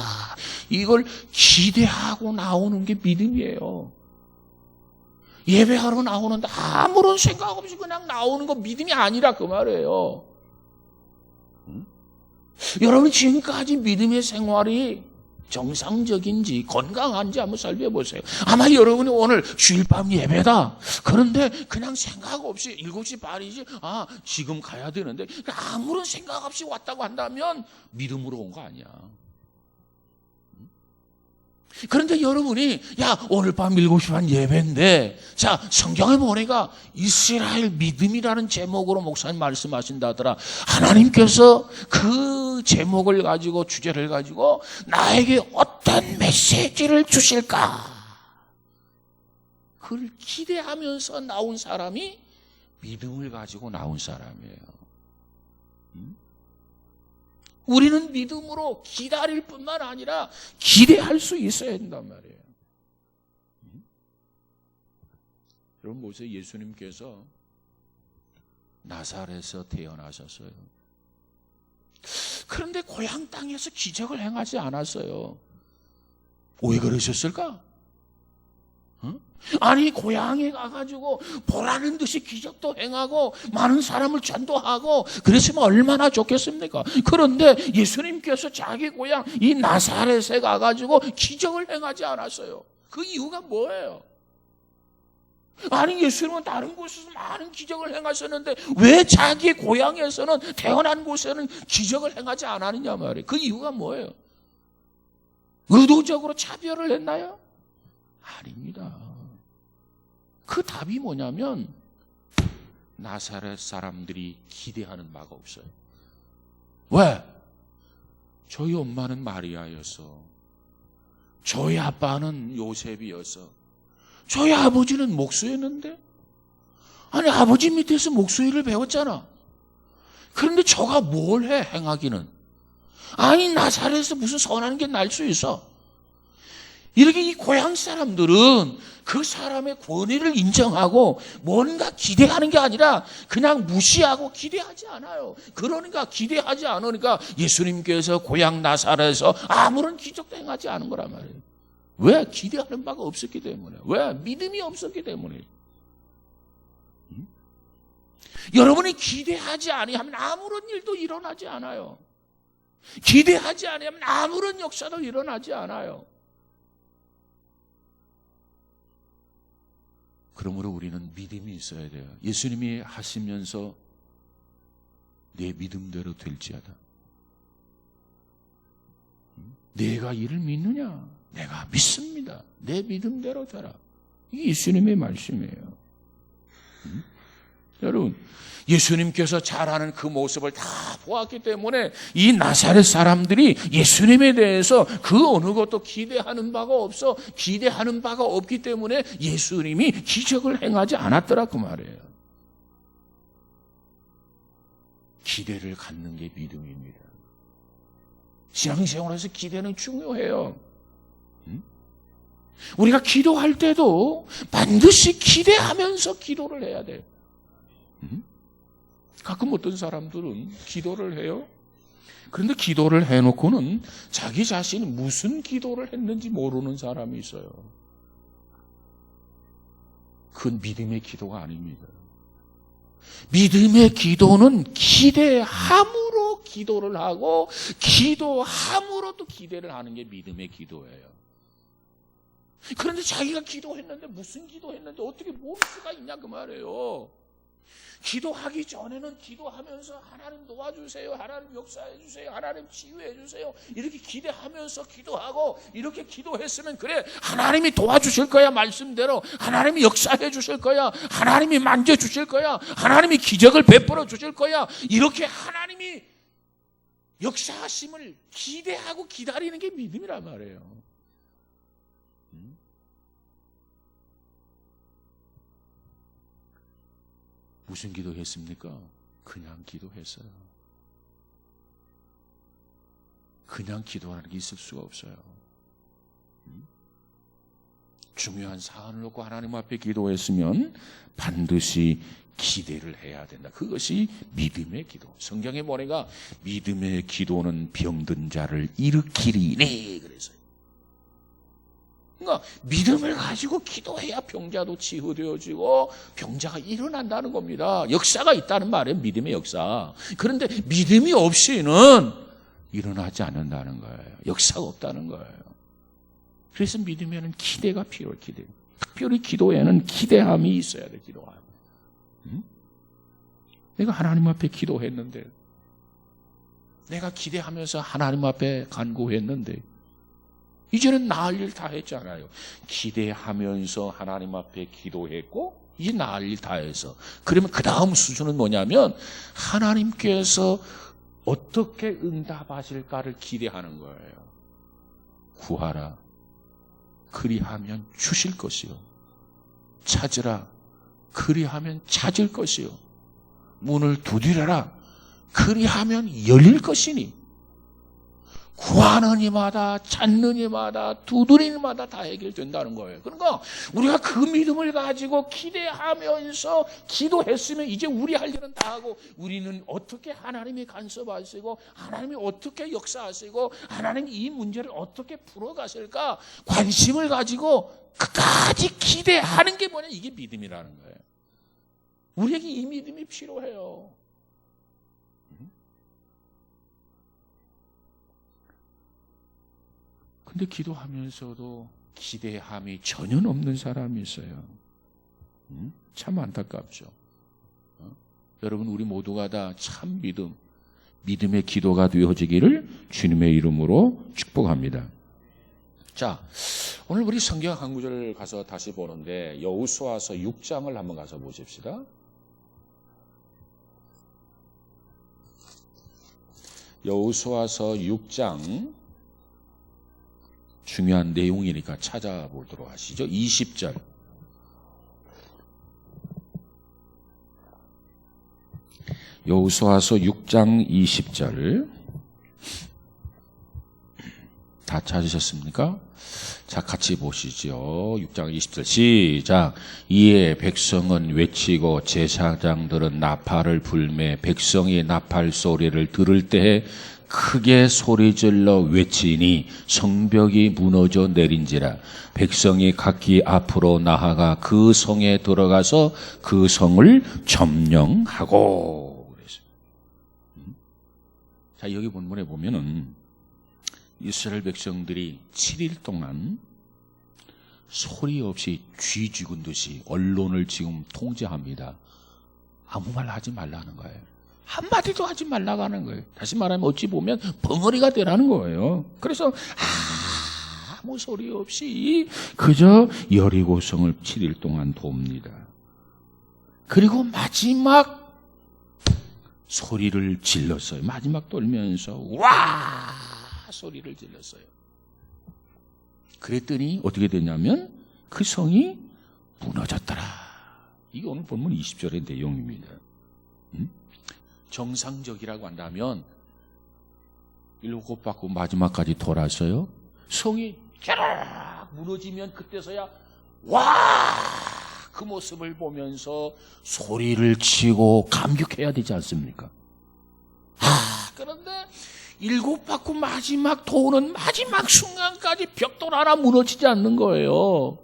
A: 이걸 기대하고 나오는 게 믿음이에요. 예배하러 나오는데 아무런 생각 없이 그냥 나오는 거 믿음이 아니라 그 말이에요. 여러분, 지금까지 믿음의 생활이 정상적인지 건강한지 한번 살펴보세요. 아마 여러분이 오늘 주일밤 예배다. 그런데 그냥 생각 없이 7시 반이지. 지금 가야 되는데 아무런 생각 없이 왔다고 한다면 믿음으로 온 거 아니야. 그런데 여러분이 오늘 밤 7시 반 예배인데 성경에 보니까 이스라엘 믿음이라는 제목으로 목사님 말씀하신다더라. 하나님께서 그 제목을 가지고 주제를 가지고 나에게 어떤 메시지를 주실까? 그걸 기대하면서 나온 사람이 믿음을 가지고 나온 사람이에요. 우리는 믿음으로 기다릴 뿐만 아니라 기대할 수 있어야 된단 말이에요. 여러분 보세요. 예수님께서 나사렛에서 태어나셨어요. 그런데 고향 땅에서 기적을 행하지 않았어요. 왜 그러셨을까? 아니 고향에 가가지고 보라는 듯이 기적도 행하고 많은 사람을 전도하고 그랬으면 얼마나 좋겠습니까? 그런데 예수님께서 자기 고향 이 나사렛에 가가지고 기적을 행하지 않았어요. 그 이유가 뭐예요? 아니 예수님은 다른 곳에서 많은 기적을 행하셨는데 왜 자기 고향에서는 태어난 곳에는 기적을 행하지 않았느냐 말이에요. 그 이유가 뭐예요? 의도적으로 차별을 했나요? 아닙니다. 그 답이 뭐냐면 나사렛 사람들이 기대하는 바가 없어요. 왜? 저희 엄마는 마리아였어. 저희 아빠는 요셉이었어. 저희 아버지는 목수였는데? 아니 아버지 밑에서 목수일을 배웠잖아. 그런데 저가 뭘 해 행하기는? 아니 나사렛에서 무슨 선한 게 날 수 있어? 이렇게 이 고향 사람들은 그 사람의 권위를 인정하고 뭔가 기대하는 게 아니라 그냥 무시하고 기대하지 않아요. 그러니까 기대하지 않으니까 예수님께서 고향 나사렛에서 아무런 기적도 행하지 않은 거란 말이에요. 왜? 기대하는 바가 없었기 때문에. 왜? 믿음이 없었기 때문에. 여러분이 기대하지 아니하면 아무런 일도 일어나지 않아요. 기대하지 아니하면 아무런 역사도 일어나지 않아요. 그러므로 우리는 믿음이 있어야 돼요. 예수님이 하시면서 내 믿음대로 될지어다. 내가 이를 믿느냐? 내가 믿습니다. 내 믿음대로 되라. 이게 예수님의 말씀이에요. 여러분, 예수님께서 잘하는 그 모습을 다 보았기 때문에 이 나사렛 사람들이 예수님에 대해서 그 어느 것도 기대하는 바가 없어. 기대하는 바가 없기 때문에 예수님이 기적을 행하지 않았더라 그 말이에요. 기대를 갖는 게 믿음입니다. 신앙생활에서 기대는 중요해요. 우리가 기도할 때도 반드시 기대하면서 기도를 해야 돼요. 가끔 어떤 사람들은 기도를 해요. 그런데 기도를 해놓고는 자기 자신이 무슨 기도를 했는지 모르는 사람이 있어요. 그건 믿음의 기도가 아닙니다. 믿음의 기도는 기대함으로 기도를 하고 기도함으로 또 기대를 하는 게 믿음의 기도예요. 그런데 자기가 기도했는데 무슨 기도했는데 어떻게 모를 수가 있냐 그 말이에요. 기도하기 전에는 기도하면서 하나님 도와주세요, 하나님 역사해 주세요, 하나님 치유해 주세요 이렇게 기대하면서 기도하고 이렇게 기도했으면 그래 하나님이 도와주실 거야. 말씀대로 하나님이 역사해 주실 거야. 하나님이 만져주실 거야. 하나님이 기적을 베풀어 주실 거야. 이렇게 하나님이 역사하심을 기대하고 기다리는 게 믿음이란 말이에요. 무슨 기도했습니까? 그냥 기도했어요. 그냥 기도하는 게 있을 수가 없어요. 중요한 사안을 놓고 하나님 앞에 기도했으면 반드시 기대를 해야 된다. 그것이 믿음의 기도. 성경에 보니까 믿음의 기도는 병든 자를 일으키리니 그래서요. 그러니까 믿음을 가지고 기도해야 병자도 치유되어지고 병자가 일어난다는 겁니다. 역사가 있다는 말이에요. 믿음의 역사. 그런데 믿음이 없이는 일어나지 않는다는 거예요. 역사가 없다는 거예요. 그래서 믿음에는 기대가 필요해요. 기대. 특별히 기도에는 기대함이 있어야 돼. 기도함. 내가 하나님 앞에 기도했는데 내가 기대하면서 하나님 앞에 간구했는데 이제는 나을 일 다 했잖아요. 기대하면서 하나님 앞에 기도했고 이제 나을 일 다 해서 그러면 그 다음 수준은 뭐냐면 하나님께서 어떻게 응답하실까를 기대하는 거예요. 구하라 그리하면 주실 것이요 찾으라 그리하면 찾을 것이요 문을 두드려라 그리하면 열릴 것이니 구하는 이마다 찾는 이마다 두드리는 이마다 다 해결된다는 거예요. 그러니까 우리가 그 믿음을 가지고 기대하면서 기도했으면 이제 우리 할 일은 다 하고 우리는 어떻게 하나님이 간섭하시고 하나님이 어떻게 역사하시고 하나님이 이 문제를 어떻게 풀어가실까 관심을 가지고 끝까지 기대하는 게 뭐냐, 이게 믿음이라는 거예요. 우리에게 이 믿음이 필요해요. 근데 기도하면서도 기대함이 전혀 없는 사람이 있어요. 참 안타깝죠. 여러분, 우리 모두가 다 참 믿음의 기도가 되어지기를 주님의 이름으로 축복합니다. 자, 오늘 우리 성경 한 구절을 가서 다시 보는데 여호수아서 6장을 한번 가서 보십시다. 여호수아서 6장 중요한 내용이니까 찾아보도록 하시죠. 20절. 여호수아서 6장 20절. 다 찾으셨습니까? 자, 같이 보시죠. 6장 20절 시작. 이에 백성은 외치고 제사장들은 나팔을 불매 백성이 나팔 소리를 들을 때에 크게 소리질러 외치니 성벽이 무너져 내린지라. 백성이 각기 앞으로 나아가 그 성에 들어가서 그 성을 점령하고. 자, 여기 본문에 보면은 이스라엘 백성들이 7일 동안 소리 없이 쥐 죽은 듯이 언론을 지금 통제합니다. 아무 말 하지 말라는 거예요. 한마디도 하지 말라고 하는 거예요. 다시 말하면 어찌 보면 벙어리가 되라는 거예요. 그래서 아무 소리 없이 그저 여리고성을 7일 동안 돕니다. 그리고 마지막 소리를 질렀어요. 마지막 돌면서 와 소리를 질렀어요. 그랬더니 어떻게 됐냐면 그 성이 무너졌더라. 이게 오늘 본문 20절의 내용입니다. 정상적이라고 한다면 7번 받고 마지막까지 돌아서요. 성이 쫙 무너지면 그때서야 와! 그 모습을 보면서 소리를 치고 감격해야 되지 않습니까? 그런데 7번 받고 마지막 도는 마지막 순간까지 벽돌 하나 무너지지 않는 거예요.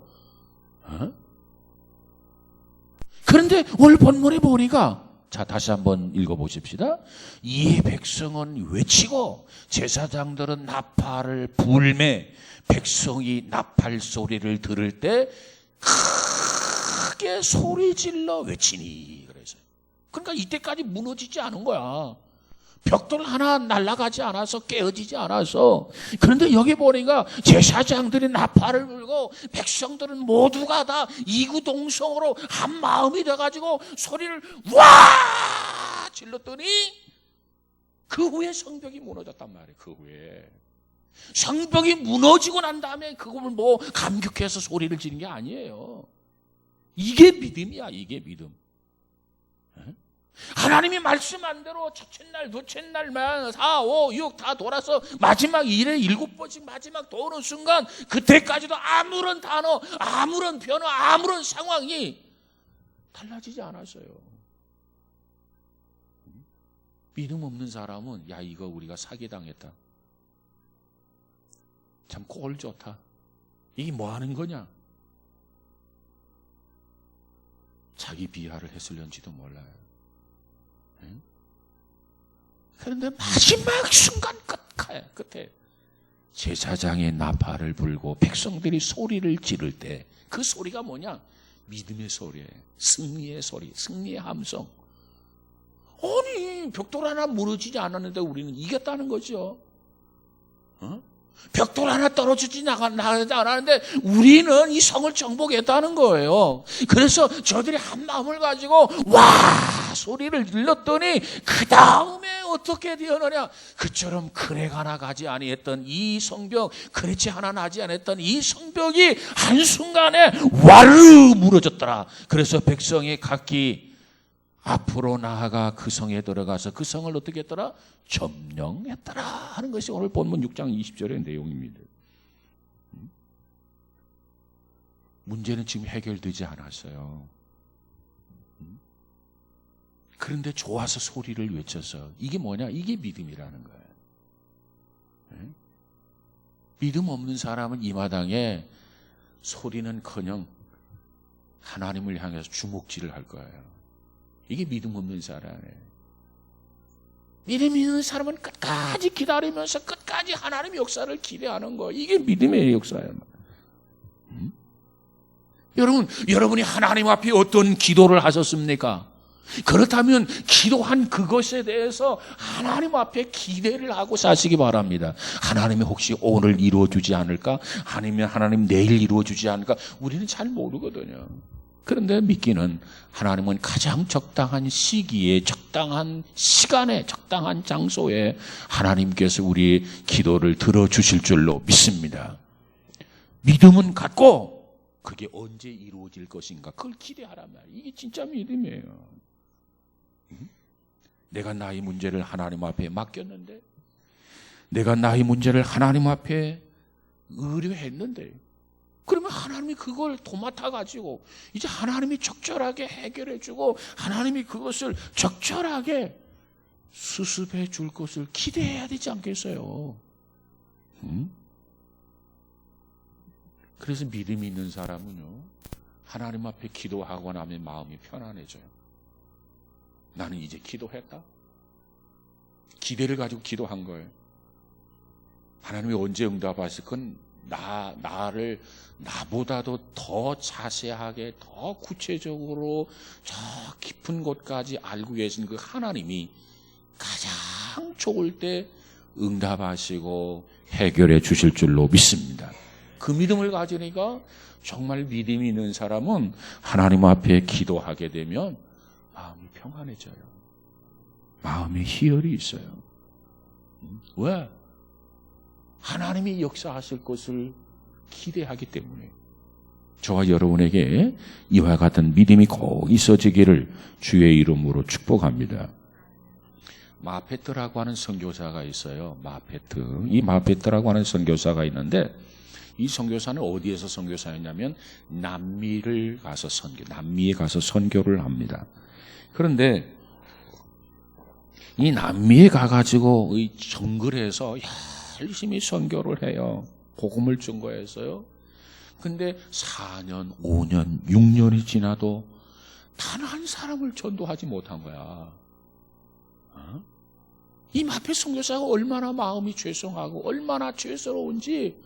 A: 그런데 오늘 본문에 보니까 자, 다시 한번 읽어보십시다. 이에 백성은 외치고 제사장들은 나팔을 불매 백성이 나팔 소리를 들을 때 크게 소리질러 외치니 그래서 그러니까 이때까지 무너지지 않은 거야. 벽돌 하나 날아가지 않아서 깨어지지 않아서. 그런데 여기 보니까 제사장들이 나팔을 불고 백성들은 모두가 다 이구동성으로 한 마음이 돼가지고 소리를 와 질렀더니 그 후에 성벽이 무너졌단 말이에요. 그 후에 성벽이 무너지고 난 다음에 그걸 뭐 감격해서 소리를 지르는 게 아니에요. 이게 믿음이야. 이게 믿음. 하나님이 말씀한 대로 첫째 날, 둘째 날만 4, 5, 6 다 돌아서 마지막 1에 7번씩 마지막 도는 순간 그때까지도 아무런 단어, 아무런 변화, 아무런 상황이 달라지지 않았어요. 믿음 없는 사람은 야 이거 우리가 사기당했다. 참 꼴 좋다. 이게 뭐 하는 거냐? 자기 비하를 했을런지도 몰라요. 그런데 마지막 순간 끝에 제사장의 나팔을 불고 백성들이 소리를 지를 때 그 소리가 뭐냐? 믿음의 소리예요. 승리의 소리, 승리의 함성. 아니 벽돌 하나 무너지지 않았는데 우리는 이겼다는 거죠. 벽돌 하나 떨어지지 않았는데 우리는 이 성을 정복했다는 거예요. 그래서 저들이 한 마음을 가지고 와 소리를 질렀더니 그 다음에 어떻게 되었느냐? 그처럼 그레 하나 가지 아니했던 이 성벽, 그레치 하나 나지 않았던 이 성벽이 한순간에 와르 무너졌더라. 그래서 백성이 각기 앞으로 나아가 그 성에 들어가서 그 성을 어떻게 했더라? 점령했더라 하는 것이 오늘 본문 6장 20절의 내용입니다. 문제는 지금 해결되지 않았어요. 그런데 좋아서 소리를 외쳐서 이게 뭐냐? 이게 믿음이라는 거예요. 믿음 없는 사람은 이 마당에 소리는커녕 하나님을 향해서 주먹질을 할 거예요. 이게 믿음 없는 사람이에요. 믿음 있는 사람은 끝까지 기다리면서 끝까지 하나님의 역사를 기대하는 거. 이게 믿음의 역사예요. 여러분이 하나님 앞에 어떤 기도를 하셨습니까? 그렇다면 기도한 그것에 대해서 하나님 앞에 기대를 하고 사시기 바랍니다. 하나님이 혹시 오늘 이루어주지 않을까? 아니면 하나님 내일 이루어주지 않을까? 우리는 잘 모르거든요. 그런데 믿기는 하나님은 가장 적당한 시기에, 적당한 시간에, 적당한 장소에 하나님께서 우리의 기도를 들어주실 줄로 믿습니다. 믿음은 갖고 그게 언제 이루어질 것인가 그걸 기대하란 말이에요. 이게 진짜 믿음이에요. 내가 나의 문제를 하나님 앞에 맡겼는데, 내가 나의 문제를 하나님 앞에 의뢰했는데, 그러면 하나님이 그걸 도맡아 가지고 이제 하나님이 적절하게 해결해 주고 하나님이 그것을 적절하게 수습해 줄 것을 기대해야 되지 않겠어요? 그래서 믿음이 있는 사람은요, 하나님 앞에 기도하고 나면 마음이 편안해져요. 나는 이제 기도했다. 기대를 가지고 기도한 거예요. 하나님이 언제 응답하실 건 나를 나보다도 더 자세하게, 더 구체적으로 저 깊은 곳까지 알고 계신 그 하나님이 가장 좋을 때 응답하시고 해결해 주실 줄로 믿습니다. 그 믿음을 가지니까 정말 믿음이 있는 사람은 하나님 앞에 기도하게 되면 마음이 평안해져요. 마음에 희열이 있어요. 왜? 하나님이 역사하실 것을 기대하기 때문에. 저와 여러분에게 이와 같은 믿음이 꼭 있어지기를 주의 이름으로 축복합니다. 마페트라고 하는 선교사가 있어요. 마페트. 이 마페트라고 하는 선교사가 있는데, 이 선교사는 어디에서 선교사였냐면 남미에 가서 선교를 합니다. 그런데 이 남미에 가가지고 이 정글에서 열심히 선교를 해요. 복음을 증거해서요. 근데 4년, 5년, 6년이 지나도 단 한 사람을 전도하지 못한 거야. 이 마페 선교사가 얼마나 마음이 죄송하고 얼마나 죄스러운지,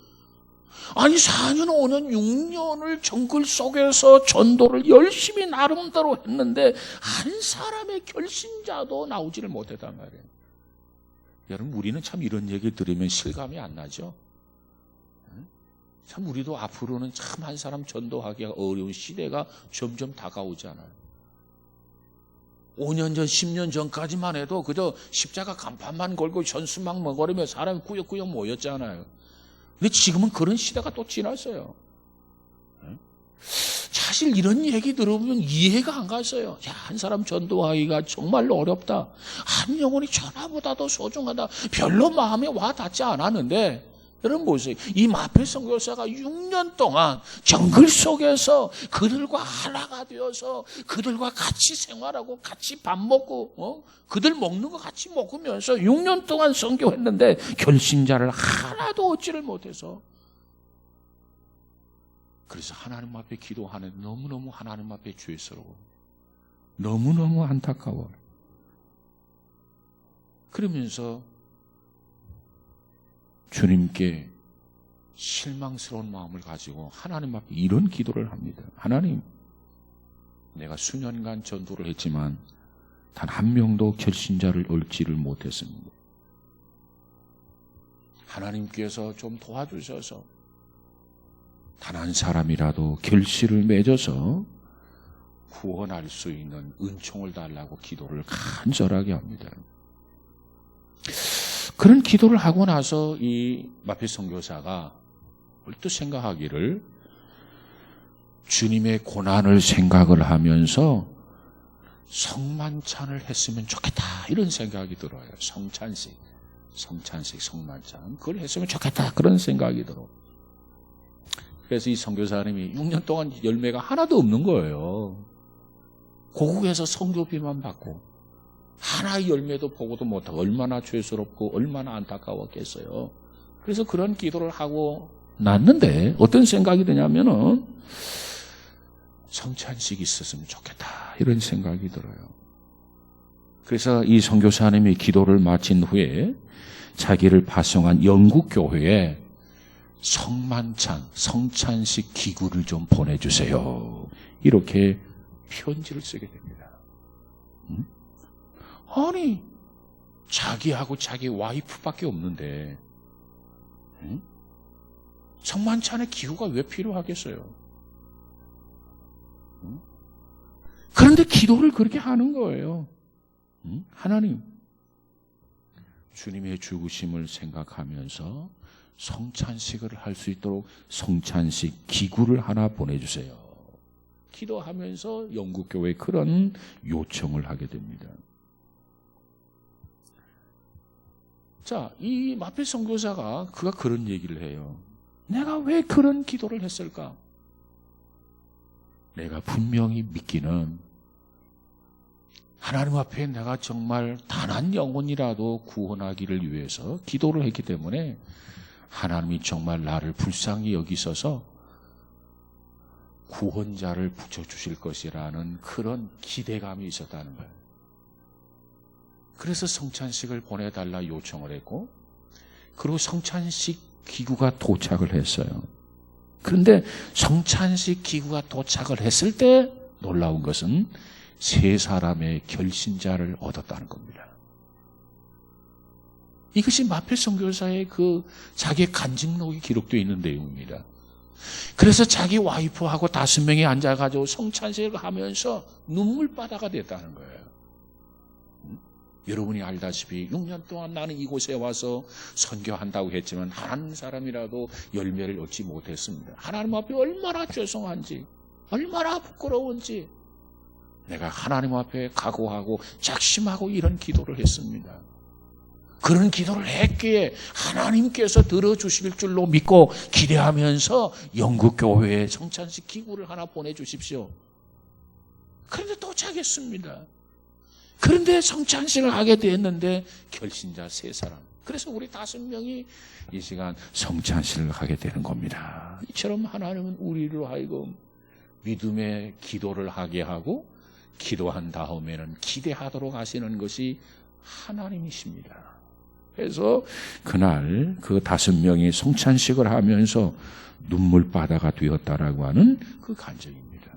A: 아니 4년, 5년, 6년을 정글 속에서 전도를 열심히 나름대로 했는데 한 사람의 결신자도 나오지를 못했단 말이에요. 여러분, 우리는 참 이런 얘기 들으면 실감이 안 나죠? 참 우리도 앞으로는 참 한 사람 전도하기가 어려운 시대가 점점 다가오잖아요. 5년 전, 10년 전까지만 해도 그저 십자가 간판만 걸고 현수막 먹으려며 사람이 꾸역꾸역 모였잖아요. 근데 지금은 그런 시대가 또 지났어요. 사실 이런 얘기 들어보면 이해가 안 갔어요. 야, 한 사람 전도하기가 정말로 어렵다. 한 영혼이 전화보다도 소중하다. 별로 마음에 와 닿지 않았는데, 여러분 보세요. 이 마페 선교사가 6년 동안 정글 속에서 그들과 하나가 되어서 그들과 같이 생활하고 같이 밥 먹고 그들 먹는 거 같이 먹으면서 6년 동안 선교했는데 결신자를 하나도 얻지를 못해서, 그래서 하나님 앞에 기도하는 너무너무 하나님 앞에 죄스러워. 너무너무 안타까워. 그러면서 주님께 실망스러운 마음을 가지고 하나님 앞에 이런 기도를 합니다. 하나님, 내가 수년간 전도를 했지만 단 한 명도 결신자를 얻지를 못했습니다. 하나님께서 좀 도와주셔서 단 한 사람이라도 결실을 맺어서 구원할 수 있는 은총을 달라고 기도를 간절하게 합니다. 그런 기도를 하고 나서 이 마페 선교사가 또 생각하기를, 주님의 고난을 생각을 하면서 성만찬을 했으면 좋겠다 이런 생각이 들어요. 성찬식, 성만찬 그걸 했으면 좋겠다 그런 생각이 들어. 그래서 이 선교사님이 6년 동안 열매가 하나도 없는 거예요. 고국에서 선교비만 받고 하나의 열매도 보고도 못하고 얼마나 죄스럽고 얼마나 안타까웠겠어요. 그래서 그런 기도를 하고 났는데 어떤 생각이 드냐면은 성찬식이 있었으면 좋겠다 이런 생각이 들어요. 그래서 이 선교사님이 기도를 마친 후에 자기를 파송한 영국 교회에 성만찬, 성찬식 기구를 좀 보내주세요. 이렇게 편지를 쓰게 됩니다. 아니, 자기하고 자기 와이프밖에 없는데 성만찬의 기구가 왜 필요하겠어요? 그런데 기도를 그렇게 하는 거예요. 하나님, 주님의 죽으심을 생각하면서 성찬식을 할 수 있도록 성찬식 기구를 하나 보내주세요. 기도하면서 영국교회에 그런 요청을 하게 됩니다. 자, 이 마페 선교사가 그가 그런 얘기를 해요. 내가 왜 그런 기도를 했을까? 내가 분명히 믿기는 하나님 앞에 내가 정말 단 한 영혼이라도 구원하기를 위해서 기도를 했기 때문에 하나님이 정말 나를 불쌍히 여기셔서 구원자를 붙여주실 것이라는 그런 기대감이 있었다는 거예요. 그래서 성찬식을 보내달라 요청을 했고, 그리고 성찬식 기구가 도착을 했어요. 그런데 성찬식 기구가 도착을 했을 때 놀라운 것은 세 사람의 결신자를 얻었다는 겁니다. 이것이 마페 선교사의 그 자기의 간증록이 기록되어 있는 내용입니다. 그래서 자기 와이프하고 5명이 앉아가지고 성찬식을 하면서 눈물바다가 됐다는 거예요. 여러분이 알다시피 6년 동안 나는 이곳에 와서 선교한다고 했지만 한 사람이라도 열매를 얻지 못했습니다. 하나님 앞에 얼마나 죄송한지, 얼마나 부끄러운지 내가 하나님 앞에 각오하고 작심하고 이런 기도를 했습니다. 그런 기도를 했기에 하나님께서 들어주실 줄로 믿고 기대하면서 영국교회에 성찬식 기구를 하나 보내주십시오. 그런데 도착했습니다. 그런데 성찬식을 하게 됐는데 결신자 3사람. 그래서 우리 5명이 이 시간 성찬식을 하게 되는 겁니다. 이처럼 하나님은 우리로 하여금 믿음의 기도를 하게 하고 기도한 다음에는 기대하도록 하시는 것이 하나님이십니다. 그래서 그날 그 5명이 성찬식을 하면서 눈물바다가 되었다라고 하는 그 간증입니다.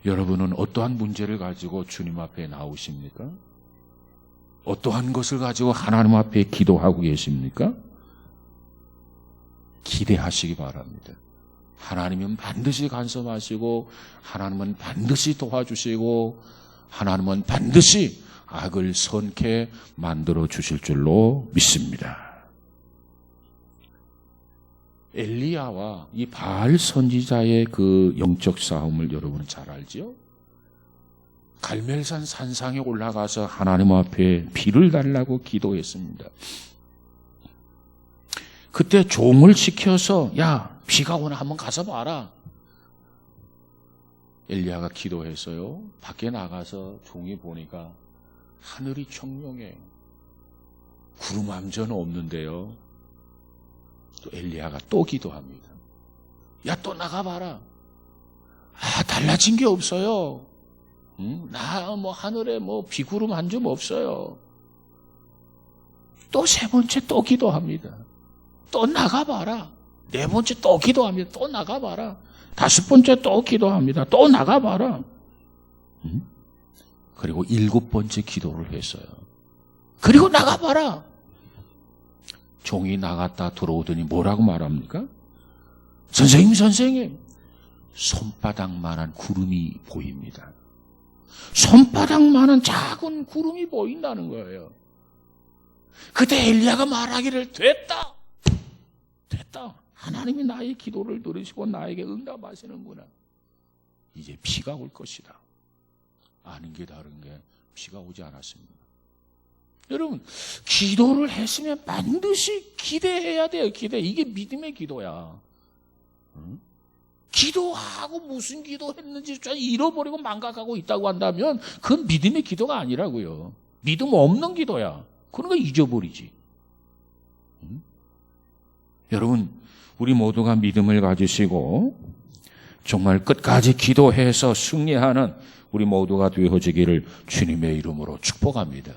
A: 여러분은 어떠한 문제를 가지고 주님 앞에 나오십니까? 어떠한 것을 가지고 하나님 앞에 기도하고 계십니까? 기대하시기 바랍니다. 하나님은 반드시 간섭하시고 하나님은 반드시 도와주시고 하나님은 반드시 악을 선케 만들어 주실 줄로 믿습니다. 엘리야와 이 바알 선지자의 그 영적 싸움을 여러분은 잘 알지요? 갈멜산 산상에 올라가서 하나님 앞에 비를 달라고 기도했습니다. 그때 종을 시켜서 야, 비가 오나 한번 가서 봐라. 엘리야가 기도했어요. 밖에 나가서 종이 보니까 하늘이 청명해. 구름 한 점 없는데요. 또 엘리야가 또 기도합니다. 야, 또 나가봐라. 아, 달라진 게 없어요. 나 하늘에 비구름 한 점 없어요. 또 3번째 또 기도합니다. 또 나가봐라. 4번째 또 기도합니다. 또 나가봐라. 5번째 또 기도합니다. 또 나가봐라. 그리고 7번째 기도를 했어요. 그리고 나가봐라. 종이 나갔다 들어오더니 뭐라고 말합니까? 선생님, 손바닥만한 구름이 보입니다. 손바닥만한 작은 구름이 보인다는 거예요. 그때 엘리야가 말하기를 됐다. 하나님이 나의 기도를 들으시고 나에게 응답하시는구나. 이제 비가 올 것이다. 아는 게 다른 게 비가 오지 않았습니다. 여러분, 기도를 했으면 반드시 기대해야 돼요. 기대. 이게 믿음의 기도야. 응? 기도하고 무슨 기도했는지 잃어버리고 망각하고 있다고 한다면 그건 믿음의 기도가 아니라고요. 믿음 없는 기도야. 그런 거 잊어버리지. 응? 여러분, 우리 모두가 믿음을 가지시고 정말 끝까지 기도해서 승리하는 우리 모두가 되어지기를 주님의 이름으로 축복합니다.